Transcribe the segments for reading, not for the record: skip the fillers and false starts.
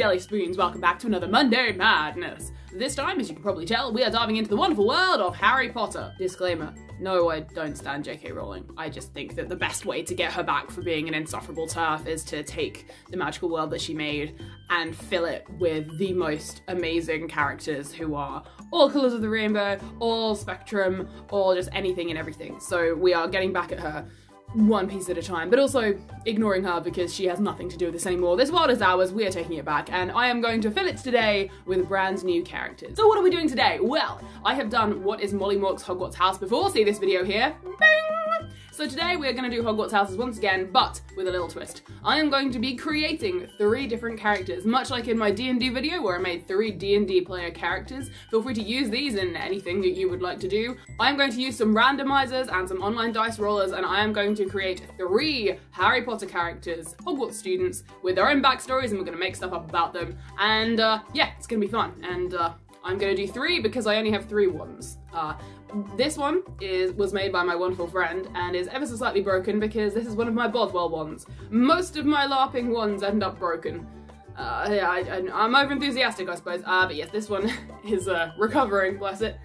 Jellyspoons, welcome back to another Monday Madness. This time, as you can probably tell, we are diving into the wonderful world of Harry Potter. Disclaimer, no, I don't stand J.K. Rowling. I just think that the best way to get her back for being an insufferable TERF is to take the magical world that she made and fill it with the most amazing characters who are all colours of the rainbow, all spectrum, all just anything and everything. So we are getting back at her one piece at a time, but also ignoring her because she has nothing to do with this anymore. This world is ours, we are taking it back, and I am going to fill it today with brand new characters. So what are we doing today? Well, I have done what is Mollymauk's Hogwarts house before, see this video here, bing! So today we are going to do Hogwarts houses once again, but with a little twist. I am going to be creating 3 different characters, much like in my D&D video where I made 3 D&D player characters. Feel free to use these in anything that you would like to do. I am going to use some randomizers and some online dice rollers, and I am going to create 3 Harry Potter characters, Hogwarts students, with their own backstories, and we're going to make stuff up about them. And yeah, it's going to be fun. And I'm going to do 3 because I only have 3 ones. This one was made by my wonderful friend and is ever so slightly broken because this is one of my Bothwell ones. Most of my LARPing ones end up broken. Yeah, I'm over enthusiastic, I suppose. But yes, this one is recovering, bless it.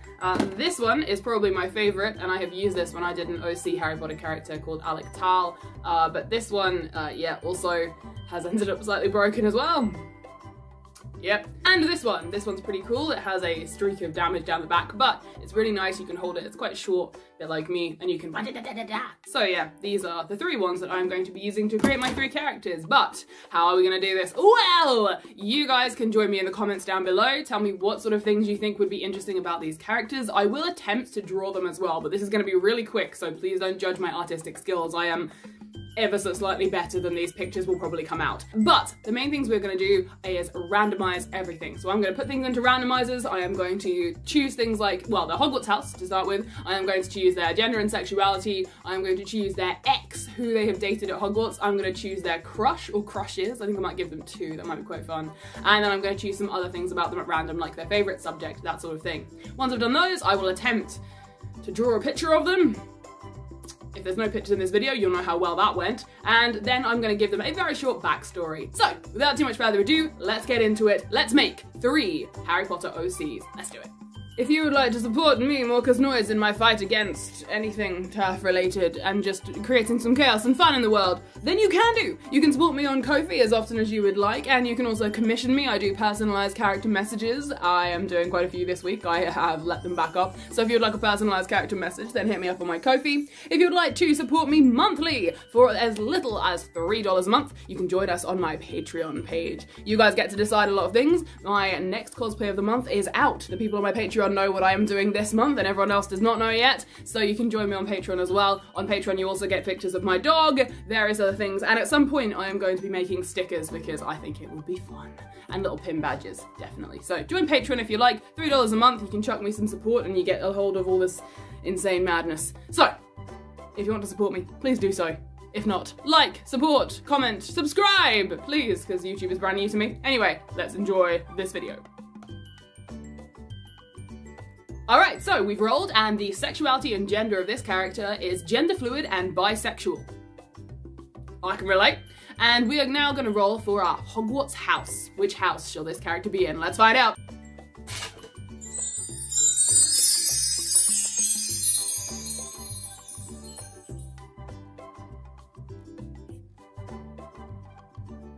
This one is probably my favourite, and I have used this when I did an OC Harry Potter character called Alec Tal. But this one, yeah, also has ended up slightly broken as well. Yep. And this one's pretty cool. It has a streak of damage down the back, but it's really nice. You can hold it. It's quite short, a bit like me, and you can So yeah, these are the 3 ones that I'm going to be using to create my 3 characters. But how are we going to do this? Well, you guys can join me in the comments down below. Tell me what sort of things you think would be interesting about these characters. I will attempt to draw them as well, but this is going to be really quick, so please don't judge my artistic skills. I am ever so slightly better than these pictures will probably come out. But the main things we're going to do is randomize everything. So I'm going to put things into randomizers. I am going to choose things like, well, the Hogwarts house to start with. I am going to choose their gender and sexuality. I'm going to choose their ex, who they have dated at Hogwarts. I'm going to choose their crush or crushes. I think I might give them 2. That might be quite fun. And then I'm going to choose some other things about them at random, like their favorite subject, that sort of thing. Once I've done those, I will attempt to draw a picture of them. If there's no pictures in this video, you'll know how well that went. And then I'm going to give them a very short backstory. So, without too much further ado, let's get into it. Let's make 3 Harry Potter OCs. Let's do it. If you would like to support me, Morcus Noise, in my fight against anything TERF related and just creating some chaos and fun in the world, then you can do. You can support me on Ko-fi as often as you would like, and you can also commission me. I do personalised character messages. I am doing quite a few this week. I have let them back up. So if you would like a personalised character message, then hit me up on my Ko-fi. If you would like to support me monthly for as little as $3 a month, you can join us on my Patreon page. You guys get to decide a lot of things. My next cosplay of the month is out. The people on my Patreon know what I am doing this month and everyone else does not know yet, so you can join me on Patreon as well. On Patreon you also get pictures of my dog, various other things, and at some point I am going to be making stickers because I think it would be fun. And little pin badges, definitely. So join Patreon if you like. $3 a month, you can chuck me some support and you get a hold of all this insane madness. So, if you want to support me, please do so. If not, like, support, comment, subscribe, please, because YouTube is brand new to me. Anyway, let's enjoy this video. Alright, so we've rolled, and the sexuality and gender of this character is gender fluid and bisexual. I can relate. And we are now going to roll for our Hogwarts house. Which house shall this character be in? Let's find out.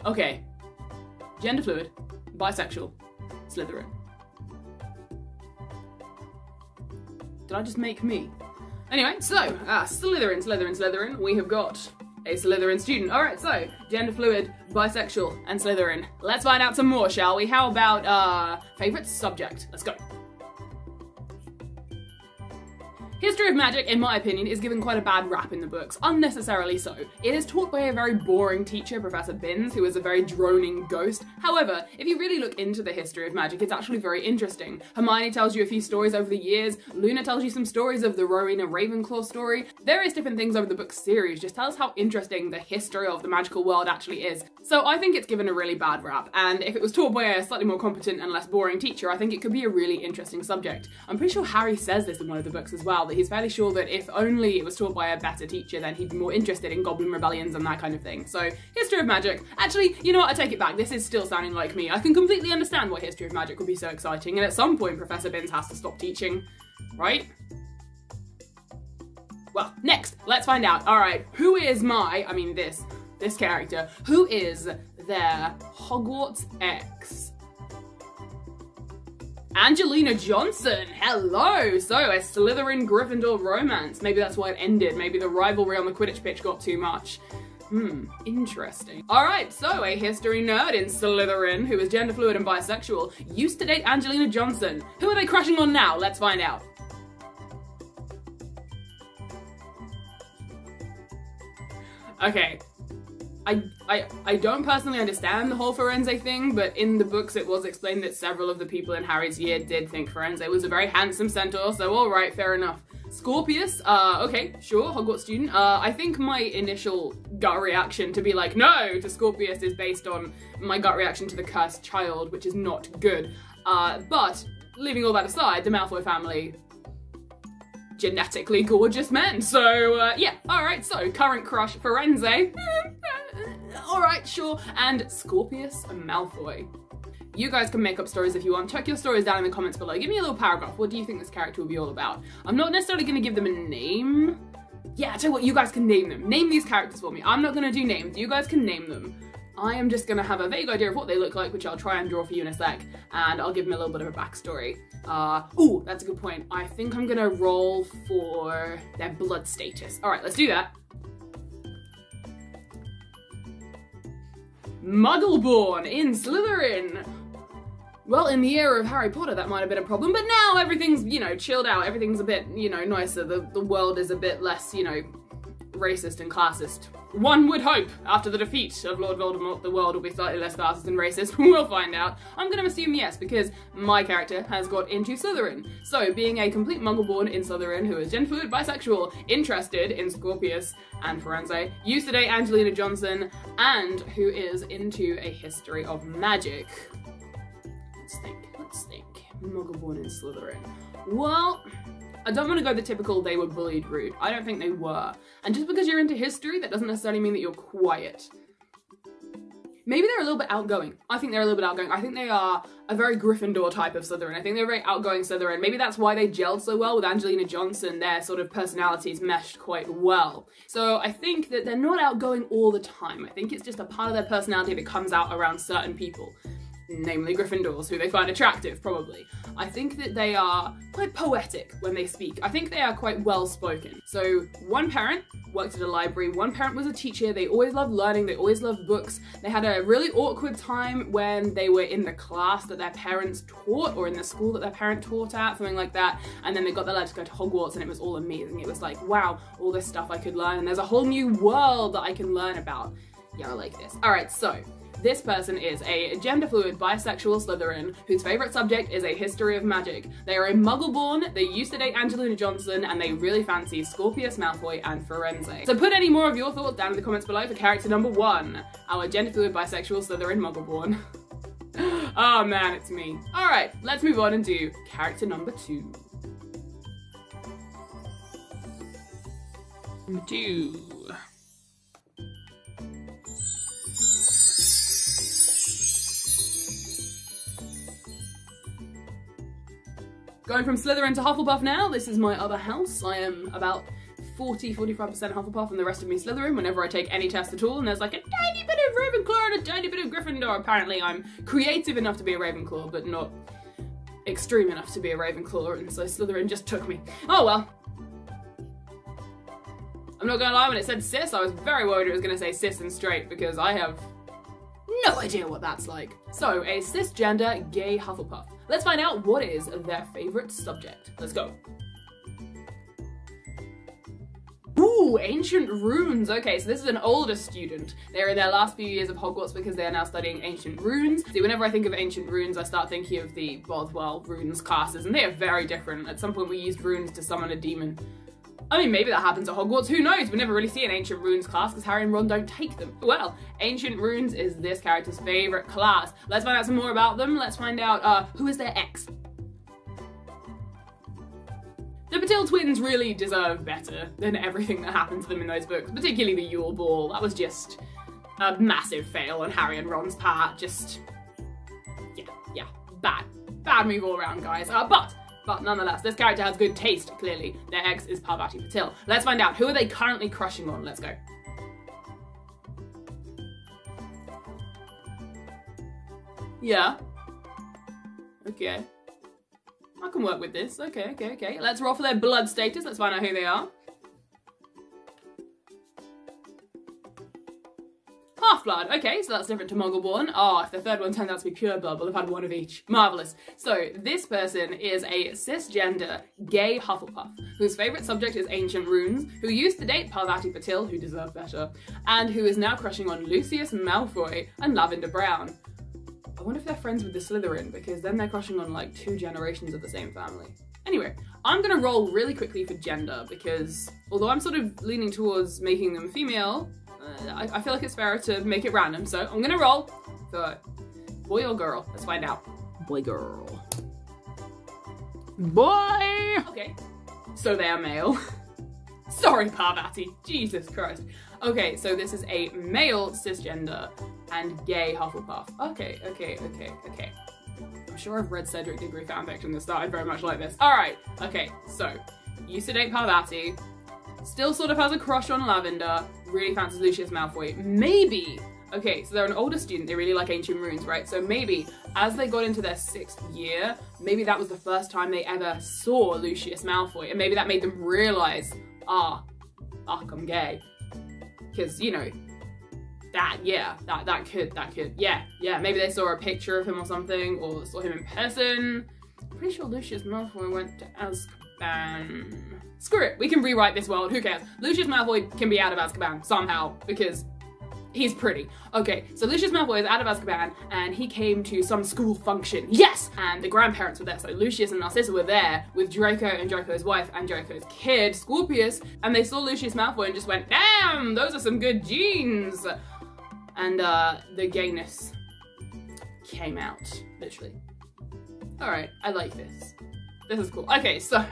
Okay. Gender fluid, bisexual, Slytherin. Did I just make me? Anyway, so, Slytherin, we have got a Slytherin student. Alright, so, gender fluid, bisexual, and Slytherin. Let's find out some more, shall we? How about, favourite subject? Let's go. History of magic, in my opinion, is given quite a bad rap in the books, unnecessarily so. It is taught by a very boring teacher, Professor Binns, who is a very droning ghost. However, if you really look into the history of magic, it's actually very interesting. Hermione tells you a few stories over the years, Luna tells you some stories of the Rowena Ravenclaw story. Various different things over the book series just tell us how interesting the history of the magical world actually is. So I think it's given a really bad rap, and if it was taught by a slightly more competent and less boring teacher, I think it could be a really interesting subject. I'm pretty sure Harry says this in one of the books as well, family. He's fairly sure that if only it was taught by a better teacher, then he'd be more interested in goblin rebellions and that kind of thing. So, history of magic. Actually, you know what, I take it back. This is still sounding like me. I can completely understand why history of magic would be so exciting, and at some point Professor Binns has to stop teaching, right? Well, next, let's find out. All right, who is this character, who is their Hogwarts ex? Angelina Johnson, hello! So, a Slytherin Gryffindor romance. Maybe that's why it ended. Maybe the rivalry on the Quidditch pitch got too much. Interesting. Alright, so a history nerd in Slytherin who is gender fluid and bisexual used to date Angelina Johnson. Who are they crushing on now? Let's find out. Okay. I don't personally understand the whole Firenze thing, but in the books it was explained that several of the people in Harry's year did think Firenze was a very handsome centaur, so alright, fair enough. Scorpius, okay, sure, Hogwarts student. I think my initial gut reaction to be like, no, to Scorpius is based on my gut reaction to the cursed child, which is not good. But, leaving all that aside, the Malfoy family, genetically gorgeous men, so, yeah, alright, so, current crush, Firenze. Alright, sure, and Scorpius Malfoy. You guys can make up stories if you want. Check your stories down in the comments below. Give me a little paragraph. What do you think this character will be all about? I'm not necessarily going to give them a name. Yeah, I tell you what, you guys can name them. Name these characters for me. I'm not going to do names. You guys can name them. I am just going to have a vague idea of what they look like, which I'll try and draw for you in a sec, and I'll give them a little bit of a backstory. Ooh, that's a good point. I think I'm going to roll for their blood status. Alright, let's do that. Muggle-born in Slytherin. Well, in the era of Harry Potter, that might have been a problem, but now everything's, you know, chilled out. Everything's a bit, you know, nicer. The world is a bit less, you know, racist and classist. One would hope, after the defeat of Lord Voldemort, the world will be slightly less classist and racist. We'll find out. I'm gonna assume yes, because my character has got into Slytherin. So, being a complete muggle-born in Slytherin who is gender fluid, bisexual, interested in Scorpius and Firenze, used to date Angelina Johnson, and who is into a history of magic. Let's think. Muggle-born in Slytherin. Well, I don't want to go the typical they were bullied route. I don't think they were. And just because you're into history, that doesn't necessarily mean that you're quiet. Maybe they're a little bit outgoing. I think they're a little bit outgoing. I think they are a very Gryffindor type of Slytherin. I think they're a very outgoing Slytherin. Maybe that's why they gelled so well with Angelina Johnson. Their sort of personalities meshed quite well. So I think that they're not outgoing all the time. I think it's just a part of their personality that comes out around certain people. Namely Gryffindors, who they find attractive, probably. I think that they are quite poetic when they speak. I think they are quite well-spoken. So, one parent worked at a library, one parent was a teacher, they always loved learning, they always loved books. They had a really awkward time when they were in the class that their parents taught, or in the school that their parent taught at, something like that, and then they got the letter to go to Hogwarts, and it was all amazing. It was like, wow, all this stuff I could learn, and there's a whole new world that I can learn about. Yeah, I like this. Alright, so, this person is a gender-fluid, bisexual Slytherin whose favourite subject is a history of magic. They are a muggle-born, they used to date Angelina Johnson, and they really fancy Scorpius Malfoy and Firenze. So put any more of your thoughts down in the comments below for character number 1, our gender-fluid, bisexual Slytherin muggle-born. Oh man, it's me. Alright, let's move on and do character number 2. Number 2. Going from Slytherin to Hufflepuff now, this is my other house. I am about 40-45% Hufflepuff and the rest of me Slytherin whenever I take any test at all, and there's like a tiny bit of Ravenclaw and a tiny bit of Gryffindor. Apparently I'm creative enough to be a Ravenclaw, but not extreme enough to be a Ravenclaw, and so Slytherin just took me. Oh well. I'm not gonna lie, when it said cis, I was very worried it was gonna say cis and straight, because I have no idea what that's like. So, a cisgender gay Hufflepuff. Let's find out what is their favourite subject. Let's go. Ooh, ancient runes. Okay, so this is an older student. They're in their last few years of Hogwarts because they are now studying ancient runes. See, whenever I think of ancient runes, I start thinking of the Bothwell runes classes, and they are very different. At some point we used runes to summon a demon. I mean, maybe that happens at Hogwarts, who knows? We never really see an Ancient Runes class because Harry and Ron don't take them. Well, Ancient Runes is this character's favourite class. Let's find out some more about them. Let's find out who is their ex. The Patil twins really deserve better than everything that happened to them in those books, particularly the Yule Ball. That was just a massive fail on Harry and Ron's part. Just, yeah, bad move all around, guys. But nonetheless, this character has good taste, clearly. Their ex is Parvati Patil. Let's find out, who are they currently crushing on? Let's go. Yeah. Okay. I can work with this. Okay. Let's roll for their blood status. Let's find out who they are. Half-blood. Okay, so that's different to Muggle-born. Oh, if the third one turns out to be pure blood, we'll have had one of each. Marvellous. So, this person is a cisgender, gay Hufflepuff, whose favourite subject is ancient runes, who used to date Parvati Patil, who deserved better, and who is now crushing on Lucious Malfoy and Lavender Brown. I wonder if they're friends with the Slytherin, because then they're crushing on like 2 generations of the same family. Anyway, I'm gonna roll really quickly for gender, because although I'm sort of leaning towards making them female, I feel like it's fairer to make it random, so I'm gonna roll for boy or girl. Let's find out. Boy, girl. Boy! Okay, so they are male. Sorry, Parvati. Jesus Christ. Okay, so this is a male cisgender and gay Hufflepuff. Okay. I'm sure I've read Cedric Diggory fanfiction that started very much like this. Alright, okay, so used to date Parvati, still sort of has a crush on Lavender, really fancies Lucious Malfoy. Maybe, okay, so they're an older student, they really like ancient runes, right? So maybe, as they got into their 6th year, maybe that was the first time they ever saw Lucious Malfoy, and maybe that made them realise, fuck, I'm gay. Because, you know, that could, yeah, maybe they saw a picture of him or something, or saw him in person. Pretty sure Lucious Malfoy went to Azkaban. Screw it, we can rewrite this world, who cares? Lucious Malfoy can be out of Azkaban, somehow, because he's pretty. Okay, so Lucious Malfoy is out of Azkaban, and he came to some school function. Yes! And the grandparents were there, so Lucius and Narcissa were there with Draco and Draco's wife and Draco's kid, Scorpius, and they saw Lucious Malfoy and just went, damn, those are some good genes! And the gayness came out, literally. Alright, I like this. This is cool. Okay, so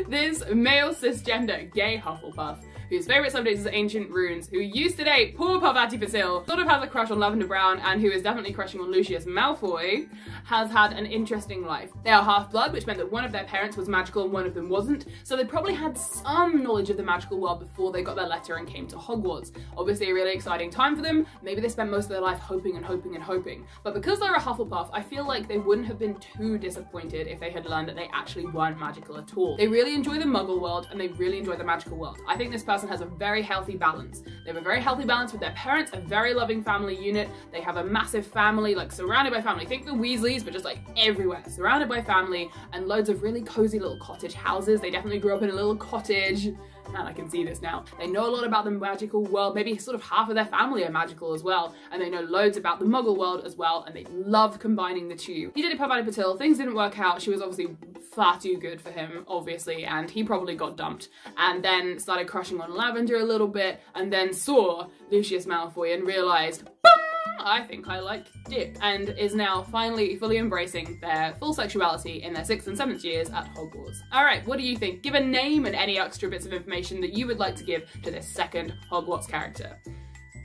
this male cisgender gay Hufflepuff, whose favourite subject is ancient runes, who used to date poor Parvati Patil, sort of has a crush on Lavender Brown, and who is definitely crushing on Lucious Malfoy, has had an interesting life. They are half-blood, which meant that one of their parents was magical and one of them wasn't, so they probably had some knowledge of the magical world before they got their letter and came to Hogwarts. Obviously a really exciting time for them. Maybe they spent most of their life hoping and hoping and hoping. But because they're a Hufflepuff, I feel like they wouldn't have been too disappointed if they had learned that they actually weren't magical at all. They really enjoy the Muggle world and they really enjoy the magical world. I think this person has a very healthy balance. They have a very healthy balance with their parents, a very loving family unit. They have a massive family, like surrounded by family. Think the Weasleys, but just like everywhere, surrounded by family, and loads of really cozy little cottage houses. They definitely grew up in a little cottage. Man, I can see this now. They know a lot about the magical world. Maybe sort of half of their family are magical as well. And they know loads about the Muggle world as well. And they love combining the two. He did it Parvati Patil. Things didn't work out. She was obviously far too good for him, obviously. And he probably got dumped. And then started crushing on Lavender a little bit. And then saw Lucious Malfoy and realised, boom! I think I like dick, and is now finally fully embracing their full sexuality in their 6th and 7th years at Hogwarts. Alright, what do you think? Give a name and any extra bits of information that you would like to give to this second Hogwarts character.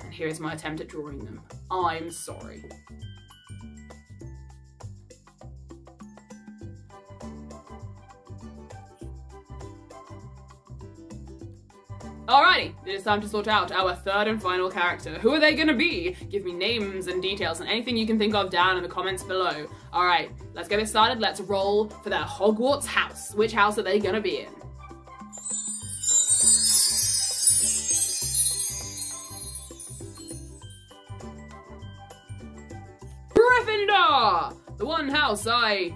And here is my attempt at drawing them. I'm sorry. Alrighty, it is time to sort out our third and final character. Who are they gonna be? Give me names and details and anything you can think of down in the comments below. Alright, let's get this started. Let's roll for their Hogwarts house. Which house are they gonna be in? Gryffindor! The one house I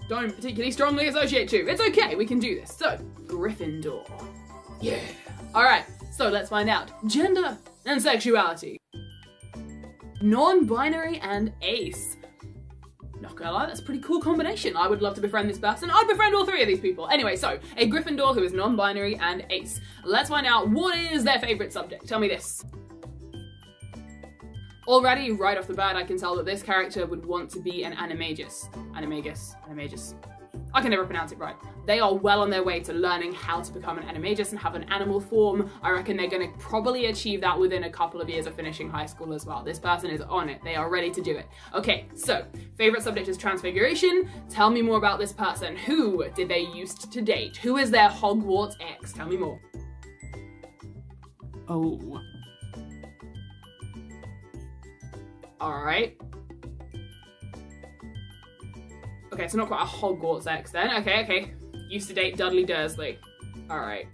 don't particularly strongly associate to. It's okay, we can do this. So, Gryffindor. Yeah. Alright, so let's find out. Gender and sexuality. Non-binary and ace. Not gonna lie, that's a pretty cool combination. I would love to befriend this person. I'd befriend all 3 of these people. Anyway, so, a Gryffindor who is non-binary and ace. Let's find out what is their favourite subject. Tell me this. Already, right off the bat, I can tell that this character would want to be an animagus. Animagus. I can never pronounce it right. They are well on their way to learning how to become an animagus and have an animal form. I reckon they're going to probably achieve that within a couple of years of finishing high school as well. This person is on it. They are ready to do it. Okay, so favorite subject is transfiguration. Tell me more about this person. Who did they used to date? Who is their Hogwarts ex? Tell me more. Oh. All right. Okay, so not quite a Hogwarts ex then. Okay. Used to date Dudley Dursley. Alright.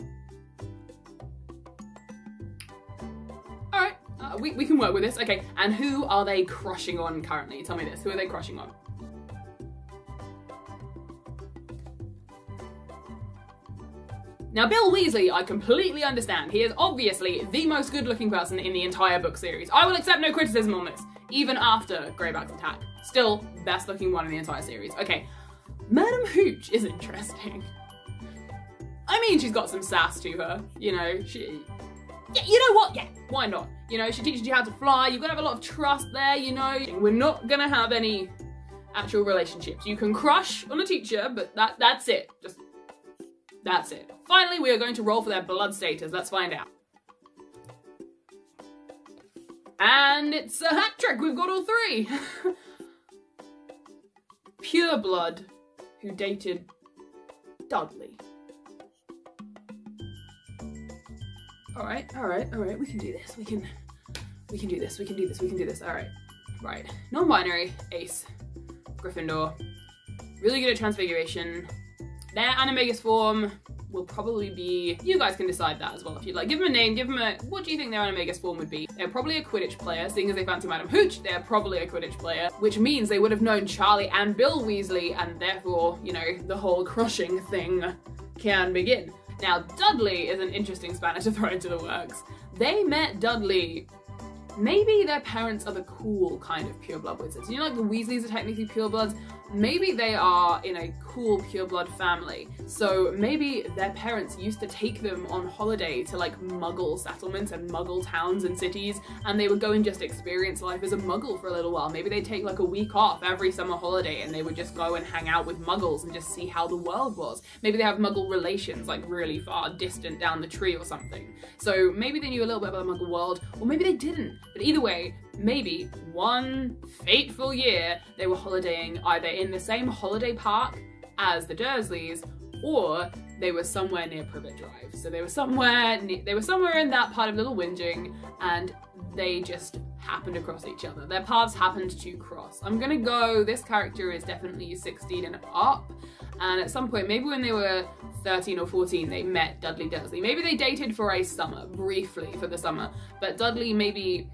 Alright, we can work with this. Okay, and who are they crushing on currently? Tell me this. Who are they crushing on? Now, Bill Weasley, I completely understand. He is obviously the most good-looking person in the entire book series. I will accept no criticism on this, even after Greyback's attack. Still, best-looking one in the entire series. Okay, Madam Hooch is interesting. I mean, she's got some sass to her, you know, yeah, you know what? Yeah, why not? You know, she teaches you how to fly, you've got to have a lot of trust there, you know. We're not gonna have any actual relationships. You can crush on a teacher, but that's it. Just, that's it. Finally, we are going to roll for their blood status. Let's find out. And it's a hat trick. We've got all three. Pure blood who dated Dudley. All right. We can do this. We can do this. All right. Right. Non-binary, ace, Gryffindor. Really good at transfiguration. Their animagus form will probably be, you guys can decide that as well if you'd like. Give them a name, give them a, what do you think their animagus form would be? They're probably a Quidditch player, seeing as they fancy Madam Hooch, they're probably a Quidditch player, which means they would have known Charlie and Bill Weasley, and therefore, you know, the whole crushing thing can begin. Now, Dudley is an interesting spanner to throw into the works. They met Dudley, maybe their parents are the cool kind of pureblood wizards. You know, like the Weasleys are technically purebloods. Maybe they are in a cool pureblood family. So maybe their parents used to take them on holiday to like Muggle settlements and Muggle towns and cities, and they would go and just experience life as a Muggle for a little while. Maybe they'd take like a week off every summer holiday and they would just go and hang out with Muggles and just see how the world was. Maybe they have Muggle relations like really far distant down the tree or something. So maybe they knew a little bit about the Muggle world, or maybe they didn't. But either way, maybe one fateful year they were holidaying either in the same holiday park as the Dursleys, or they were somewhere near Privet Drive. So they were somewhere in that part of Little Whinging, and they just happened across each other. Their paths happened to cross. I'm gonna go, this character is definitely 16 and up, and at some point, maybe when they were 13 or 14, they met Dudley Dursley. Maybe they dated for a summer, briefly for the summer, but Dudley maybe,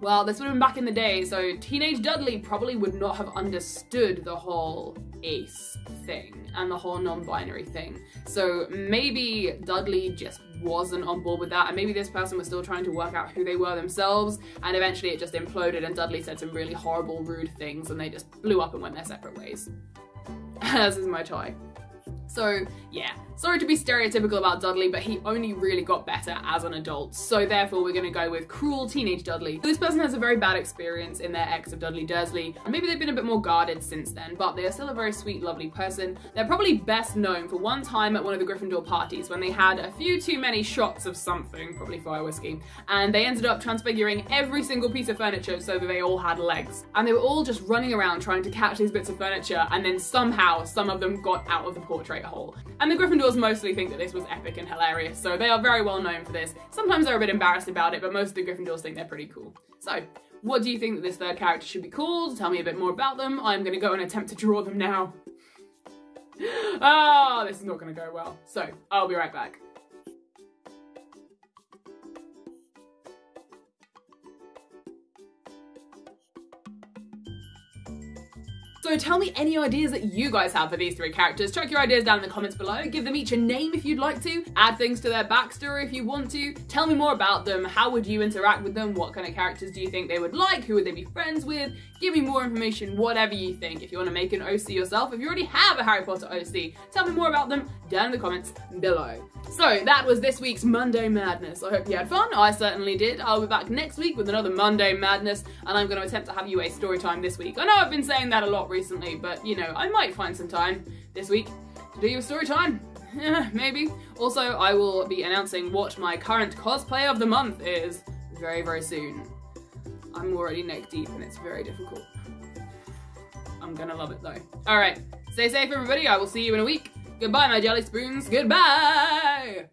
well, this would have been back in the day, so teenage Dudley probably would not have understood the whole ace thing and the whole non-binary thing. So maybe Dudley just wasn't on board with that, and maybe this person was still trying to work out who they were themselves, and eventually it just imploded and Dudley said some really horrible, rude things, and they just blew up and went their separate ways. This is my tie. So yeah, sorry to be stereotypical about Dudley, but he only really got better as an adult, so therefore we're gonna go with cruel teenage Dudley. This person has a very bad experience in their ex of Dudley Dursley, and maybe they've been a bit more guarded since then, but they are still a very sweet, lovely person. They're probably best known for one time at one of the Gryffindor parties when they had a few too many shots of something, probably fire whiskey, and they ended up transfiguring every single piece of furniture so that they all had legs. And they were all just running around trying to catch these bits of furniture, and then somehow some of them got out of the portrait hole. And the Gryffindors mostly think that this was epic and hilarious, so they are very well known for this. Sometimes they're a bit embarrassed about it, but most of the Gryffindors think they're pretty cool. So, what do you think that this third character should be called? Tell me a bit more about them. I'm gonna go and attempt to draw them now. Oh, this is not gonna go well. So, I'll be right back. So tell me any ideas that you guys have for these three characters. Chuck your ideas down in the comments below. Give them each a name if you'd like to. Add things to their backstory if you want to. Tell me more about them. How would you interact with them? What kind of characters do you think they would like? Who would they be friends with? Give me more information, whatever you think. If you want to make an OC yourself, if you already have a Harry Potter OC, tell me more about them down in the comments below. So that was this week's Monday Madness. I hope you had fun. I certainly did. I'll be back next week with another Monday Madness, and I'm going to attempt to have you a story time this week. I know I've been saying that a lot recently, recently, but you know, I might find some time this week to do your story time. Maybe. Also, I will be announcing what my current cosplay of the month is very, very soon. I'm already neck deep and it's very difficult. I'm gonna love it though. Alright, stay safe everybody, I will see you in a week. Goodbye my jelly spoons, goodbye!